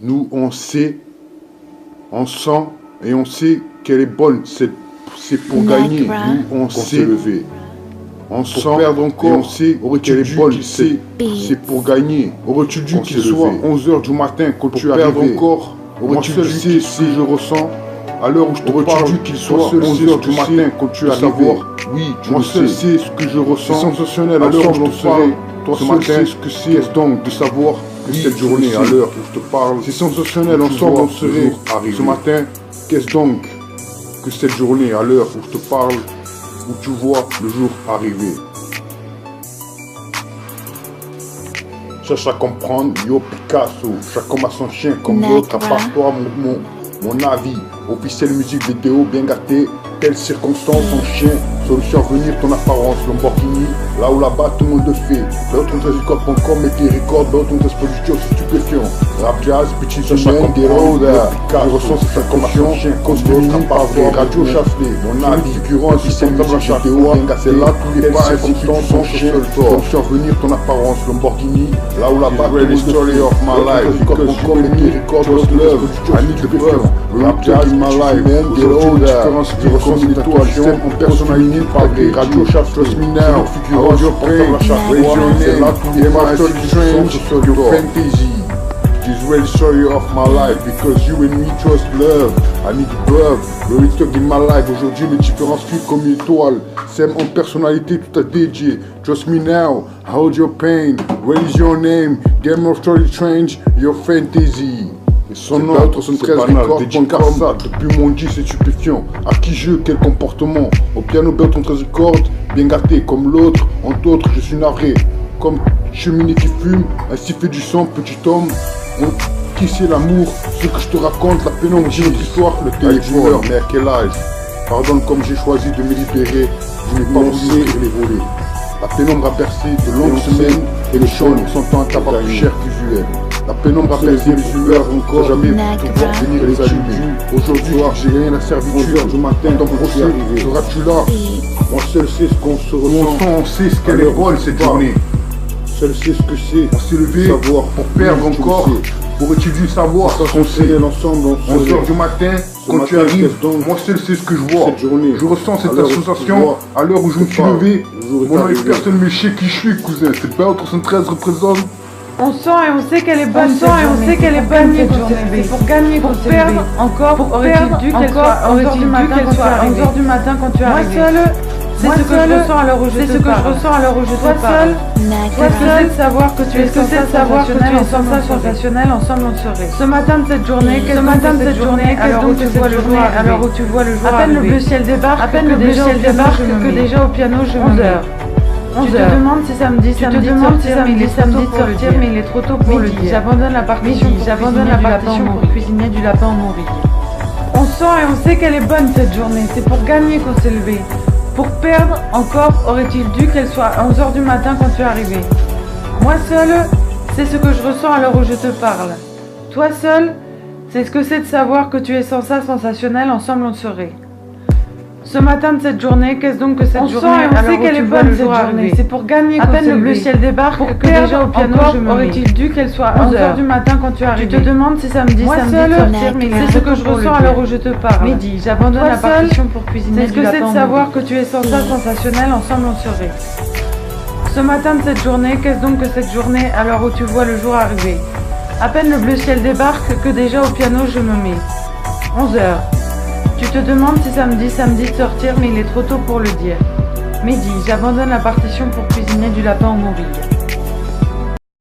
Nous, on sait, on sent et on sait qu'elle est bonne. C'est pour gagner. Nous, on sait lever. On sent perdre encore. Et on sait qu'elle est bonne. C'est pour gagner. Aurais-tu dû qu'il soit 11 h du matin quand tu arrives encore? Aurais-tu dû sais ce que je ressens à l'heure où je te parle? Aurais-tu dû qu'il soit 11 h du matin quand tu arrives? Oui, moi seul sais ce que je ressens. C'est sensationnel. À l'heure où je te parle, toi ce matin, ce que c'est donc de savoir que cette journée, à l'heure où je te parle, c'est sensationnel. Ensemble, on serait arrivé. Ce matin, qu'est-ce donc que cette journée, à l'heure où je te parle, où tu vois le jour arriver? Cherche à comprendre, yo Picasso, chaque homme a son chien comme l'autre, à part toi, mon avis. Officiel musique vidéo bien gâté, telle circonstance, son chien, solution à venir, ton apparence, Lamborghini, là ou là-bas tout le monde le fait. Beautontrezicode.com et tes records, Beautontrezproduction, c'est stupéfiant. Rap jazz, petit humain, des roads, je ressens cette inconscient, chien, cause de l'autre, pas vrai, radio chafflé, mon avis, figurant, officiel musique vidéo bien gâté, là tous les pas, circonstances, son chien, solution à venir, ton apparence, Lamborghini, là ou là-bas, tout le monde le fait. Of my life, Beautontrezicode.com et tes records, just love, I need the preuve, rap jazz, my life, des roads, je ressens cette intuition en personnalité, pas vrai, radio chaff, trust me now, figurant, je prends la chaff, c'est là tous les pas, strange, your fantasy. This real story of my life, because you and me trust love. I need love, le return in my life. Aujourd'hui, les différences filent comme une étoile. Sème en personnalité, tout à dédié. Trust me now, I hold your pain. What is your name? Game of story strange, your fantasy. Et son nom, 73 records, depuis mon dit c'est stupéfiant. À qui jeu, quel comportement? Au piano, Beautontrez records, bien gâté comme l'autre. Entre autres, je suis navré. Comme cheminée qui fume, ainsi fait du sang, petit homme. Qui c'est l'amour? Ce que je te raconte, la pénombre de notre histoire, le téléphone. Mais à quel âge? Pardonne comme j'ai choisi de me libérer. Je n'ai pas voulu ouvrir les volets. La pénombre a bercé de longues semaines et le chant sentant un tabac plus cher qu'usuel. La pénombre a bercé les humeurs encore, jamais pu voir venir les allumer. Aujourd'hui, j'ai gagné la servitude. 11 h du matin, dans le procès, seras-tu là? Moi seul sais ce qu'on se ressent. On sait ce qu'elle est bonne cette journée. Seul sait ce que c'est. On s'est levé savoir pour perdre encore. Aurais-tu dû savoir qu'on sait l'ensemble 11 h du matin quand tu arrives? Moi seul sais ce que je vois. Cette journée, je ressens cette association à l'heure où je me suis levé. Mon œil personne ne sait qui je suis, cousin. C'est pas 13 représente. On sent et on sait qu'elle est bonne, cette journée. C'est pour gagner, pour perdre encore, aurait-il dû qu'elle soit 11 h du matin quand tu arrives. Moi seul, c'est ce que je ressens à l'heure où je te parle. Toi seul, de savoir que tu es sensationnel, ensemble on serait. Ce matin de cette journée, alors où tu vois le jour, à peine le bleu ciel débarque, que déjà au piano je me mets. 11 h. Tu te demandes si samedi de sortir, mais il est trop tôt pour le dire. J'abandonne la partition pour cuisiner du lapin au mori. On sent et on sait qu'elle est bonne cette journée, c'est pour gagner qu'on s'est levé. Pour perdre encore, aurait-il dû qu'elle soit 11 h du matin quand tu es arrivé. Moi seul, c'est ce que je ressens à l'heure où je te parle. Toi seul, c'est ce que c'est de savoir que tu es sensationnel, ensemble on serait. Ce matin de cette journée, qu'est-ce donc que cette journée? On sait qu'elle est bonne cette journée, c'est pour gagner. À peine le bleu ciel débarque, que déjà au piano je me aurait-il dû qu'elle soit 11 h du matin quand tu arrives. Tu te demandes si samedi de sortir, mais c'est ce que je ressens à l'heure où je te parle. Midi, j'abandonne la partition pour cuisiner du lapin. C'est ce que c'est de savoir que tu es sensationnel, ensemble on serait. Ce matin de cette journée, qu'est-ce donc que cette journée à l'heure où tu vois le jour arriver? À peine le bleu ciel débarque, que déjà au piano je me mets. 11 h. Tu te demandes si samedi de sortir, mais il est trop tôt pour le dire. Midi, j'abandonne la partition pour cuisiner du lapin au mori.